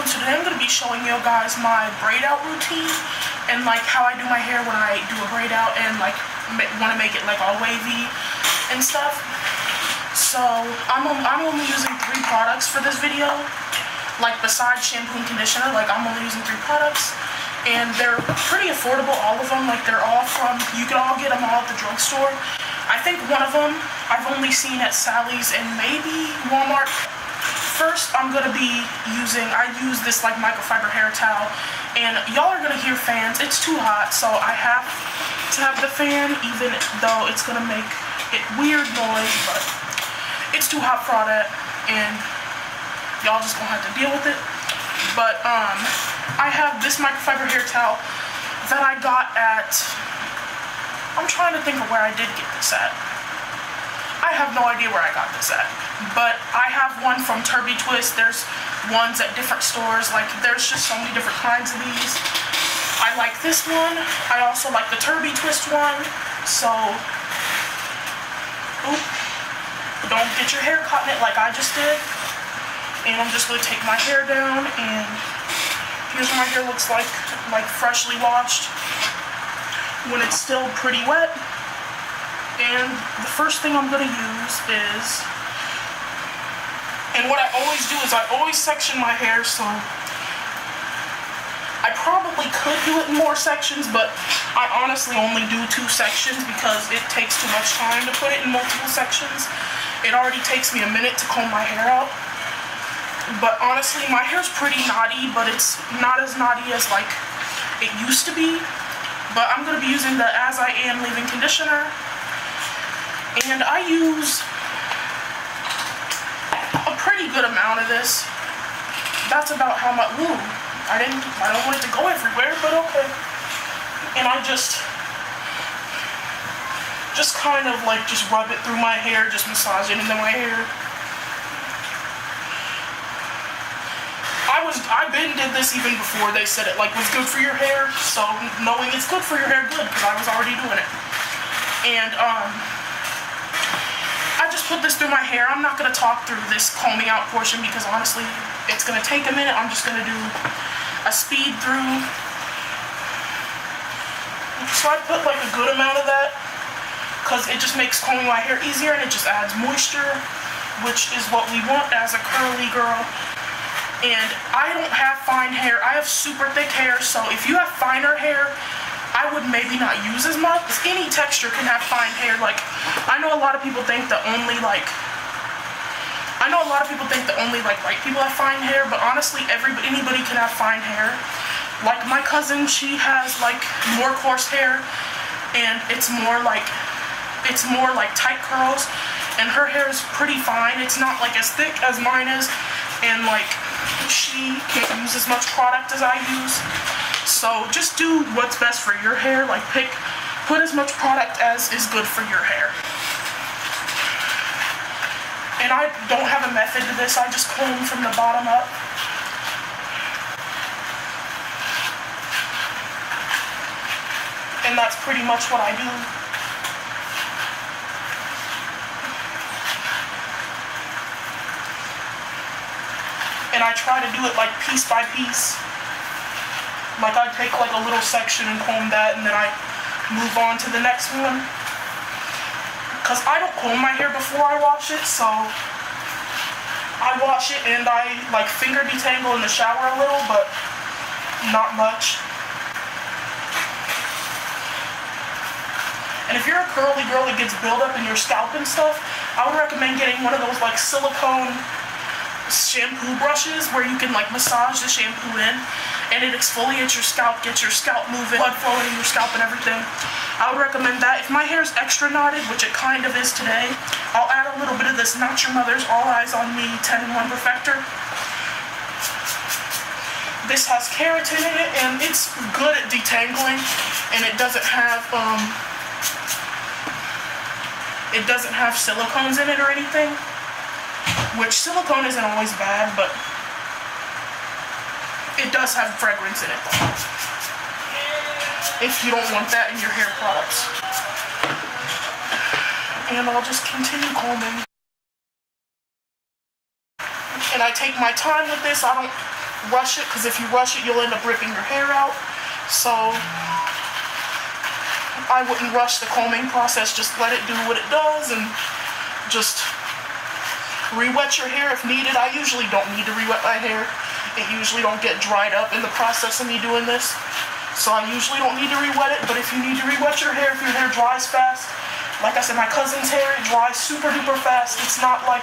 and today I'm going to be showing you guys my braid out routine and like how I do my hair when I do a braid out and like want to make it like all wavy and stuff. So I'm only using 3 products for this video, like besides shampoo and conditioner. Like I'm only using 3 products and they're pretty affordable, all of them. Like they're all from, you can all get them all at the drugstore. I think one of them I've only seen at Sally's and maybe Walmart. First, I'm going to be I use this like microfiber hair towel, and y'all are going to hear fans. It's too hot, so I have to have the fan, even though it's going to make it weird noise, but it's too hot for all that, and y'all just going to have to deal with it. But I have this microfiber hair towel that I got at, I'm trying to think of where I did get this at. I have no idea where I got this at, but I have one from Turby Twist. There's ones at different stores. Like there's just so many different kinds of these. I like this one. I also like the Turby Twist one. So, don't get your hair caught in it like I just did. And I'm just gonna take my hair down, and here's what my hair looks like freshly washed when it's still pretty wet. And the first thing I'm going to use is, and what I always do is I always section my hair, so I probably could do it in more sections, but I honestly only do 2 sections because it takes too much time to put it in multiple sections. It already takes me a minute to comb my hair out. But honestly, my hair's pretty knotty, but it's not as knotty as like it used to be. But I'm going to be using the As I Am leave-in conditioner. And I use a pretty good amount of this. That's about how much, I don't want it to go everywhere, but okay. And I just kind of like just rub it through my hair, just massage it into my hair. I did this even before they said it like was good for your hair, so knowing it's good for your hair, good, because I was already doing it. And I just put this through my hair. I'm not going to talk through this combing out portion because honestly, it's going to take a minute. I'm just going to do a speed through. So I put like a good amount of that because it just makes combing my hair easier and it just adds moisture, which is what we want as a curly girl. And I don't have fine hair. I have super thick hair, so if you have finer hair, I would maybe not use as much. Any texture can have fine hair. Like, I know a lot of people think that only white people have fine hair, but honestly, anybody can have fine hair. Like my cousin, she has like more coarse hair, and it's more like tight curls, and her hair is pretty fine. It's not like as thick as mine is, and like she can't use as much product as I use. So just do what's best for your hair. Like put as much product as is good for your hair. And I don't have a method to this. I just comb from the bottom up. And that's pretty much what I do. And I try to do it like piece by piece. Like I take like a little section and comb that, and then I move on to the next one. Cause I don't comb my hair before I wash it, so I wash it and I like finger detangle in the shower a little, but not much. And if you're a curly girl that gets buildup in your scalp and stuff, I would recommend getting one of those like silicone shampoo brushes where you can like massage the shampoo in and it exfoliates your scalp, gets your scalp moving, blood flowing in your scalp and everything. I would recommend that. If my hair is extra knotted, which it kind of is today, I'll add a little bit of this Not Your Mother's All Eyes on Me 10-in-1 Perfector. This has keratin in it and it's good at detangling, and it doesn't have silicones in it or anything. Which silicone isn't always bad, but it does have fragrance in it, if you don't want that in your hair products. And I'll just continue combing. And I take my time with this. I don't rush it, because if you rush it, you'll end up ripping your hair out. So I wouldn't rush the combing process. Just let it do what it does and just re-wet your hair if needed. I usually don't need to re-wet my hair. It usually don't get dried up in the process of me doing this. So I usually don't need to re-wet it, but if you need to re-wet your hair, if your hair dries fast, like I said, my cousin's hair, it dries super duper fast. It's not like,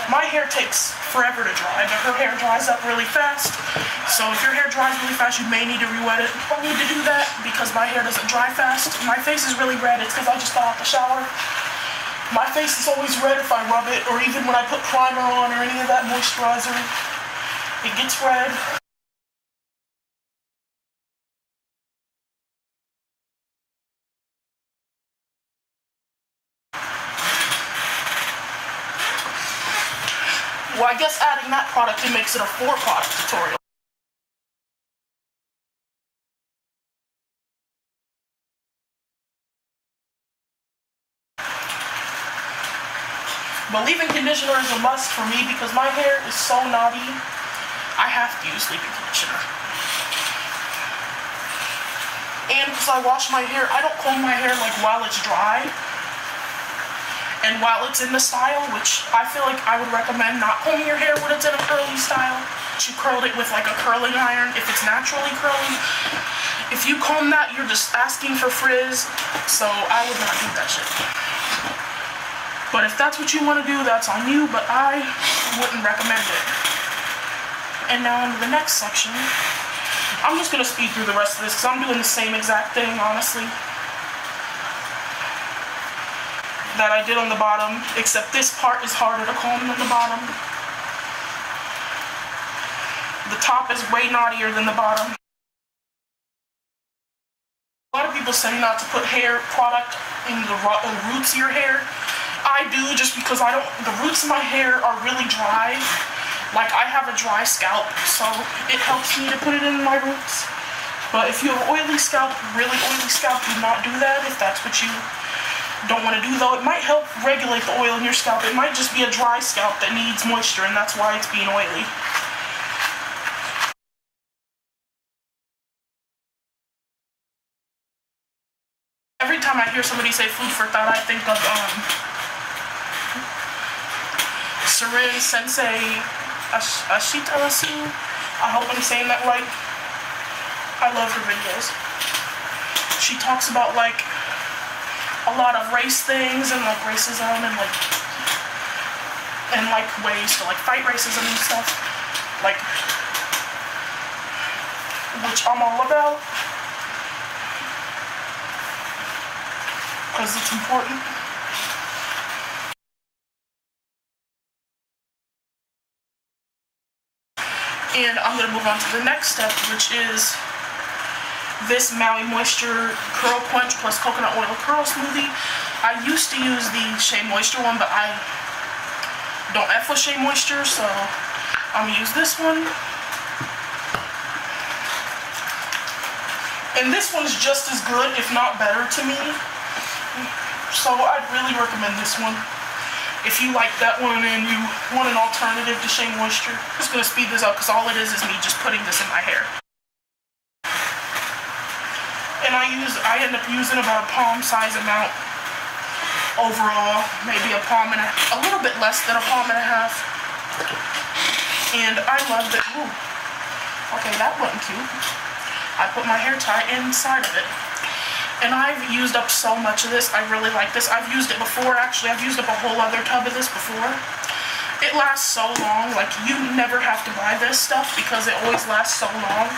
my hair takes forever to dry, but her hair dries up really fast. So if your hair dries really fast, you may need to re-wet it. You don't need to do that because my hair doesn't dry fast. My face is really red. It's because I just got out the shower. My face is always red if I rub it, or even when I put primer on or any of that moisturizer. It gets red. Well, I guess adding that product, it makes it a 4-product tutorial. But leave-in conditioner is a must for me because my hair is so knotty. I have to use leave-in conditioner. And because I wash my hair, I don't comb my hair like while it's dry and while it's in the style, which I feel like I would recommend not combing your hair when it's in a curly style. You curled it with like a curling iron if it's naturally curly. If you comb that, you're just asking for frizz, so I would not do that shit. But if that's what you want to do, that's on you, but I wouldn't recommend it. And now into the next section. I'm just going to speed through the rest of this because I'm doing the same exact thing, honestly, that I did on the bottom, except this part is harder to comb than the bottom. The top is way knottier than the bottom. A lot of people say not to put hair product in the roots of your hair. I do, just because the roots of my hair are really dry. Like, I have a dry scalp, so it helps me to put it in my roots. But if you have oily scalp, really oily scalp, do not do that if that's what you don't want to do. Though it might help regulate the oil in your scalp. It might just be a dry scalp that needs moisture, and that's why it's being oily. Every time I hear somebody say food for thought, I think of Sarin Sensei Ashitarasu. I hope I'm saying that right. I love her videos. She talks about like a lot of race things and like racism and like ways to like fight racism and stuff, like, which I'm all about because it's important. And I'm going to move on to the next step, which is this Maui Moisture Curl Quench plus Coconut Oil Curl Smoothie. I used to use the Shea Moisture one, but I don't F with Shea Moisture, so I'm going to use this one. And this one's just as good, if not better, to me. So I'd really recommend this one. If you like that one and you want an alternative to Shea Moisture. I'm just going to speed this up because all it is me just putting this in my hair. And I end up using about a palm-size amount overall, maybe a little bit less than a palm and a half. And I love it. Ooh. Okay, that wasn't cute. I put my hair tie inside of it. And I've used up so much of this. I really like this. I've used it before, actually. I've used up a whole other tub of this before. It lasts so long. Like, you never have to buy this stuff because it always lasts so long.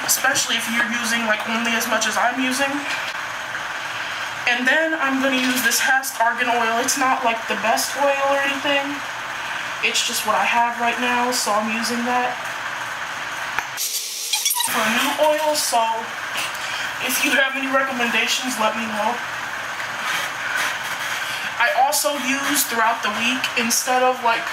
Especially if you're using like only as much as I'm using. And then I'm going to use this Hast Argan Oil. It's not like the best oil or anything. It's just what I have right now, so I'm using that for a new oil. So if you have any recommendations, let me know. I also use throughout the week, instead of like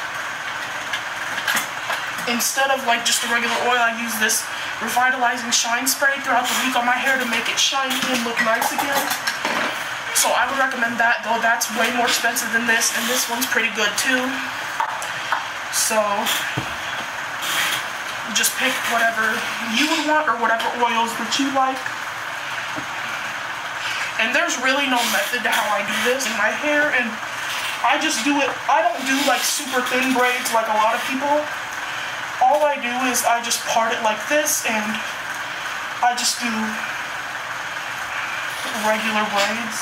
just a regular oil, I use this revitalizing shine spray throughout the week on my hair to make it shiny and look nice again. So I would recommend that, though that's way more expensive than this, and this one's pretty good too. So just pick whatever you would want or whatever oils that you like. And there's really no method to how I do this in my hair, and I just do it. I don't do like super thin braids like a lot of people. All I do is I just part it like this, and I just do regular braids.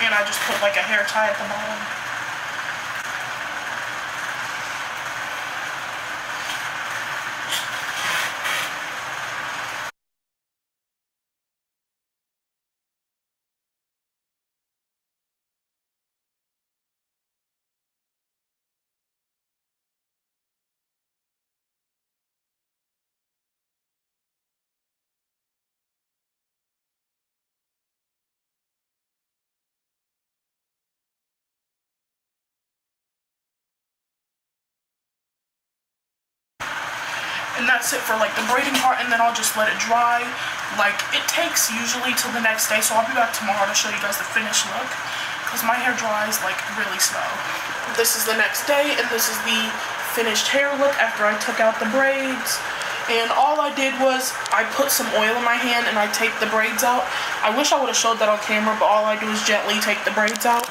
And I just put like a hair tie at the bottom. And that's it for like the braiding part, and then I'll just let it dry. Like, it takes usually till the next day, so I'll be back tomorrow to show you guys the finished look, because my hair dries like really slow. This is the next day, and this is the finished hair look after I took out the braids. And all I did was I put some oil in my hand and I taped the braids out. I wish I would have showed that on camera, but all I do is gently take the braids out.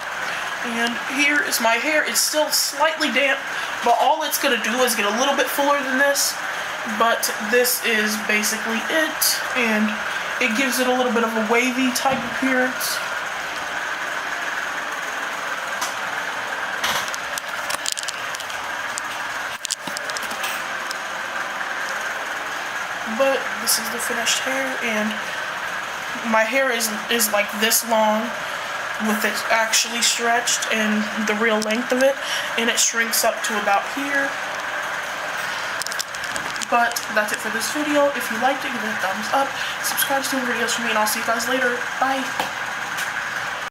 And here is my hair. It's still slightly damp, but all it's gonna do is get a little bit fuller than this. But this is basically it, and it gives it a little bit of a wavy type appearance. But this is the finished hair, and my hair is like this long with it actually stretched and the real length of it, and it shrinks up to about here. But that's it for this video. If you liked it, give it a thumbs up. Subscribe to more videos from me, and I'll see you guys later. Bye.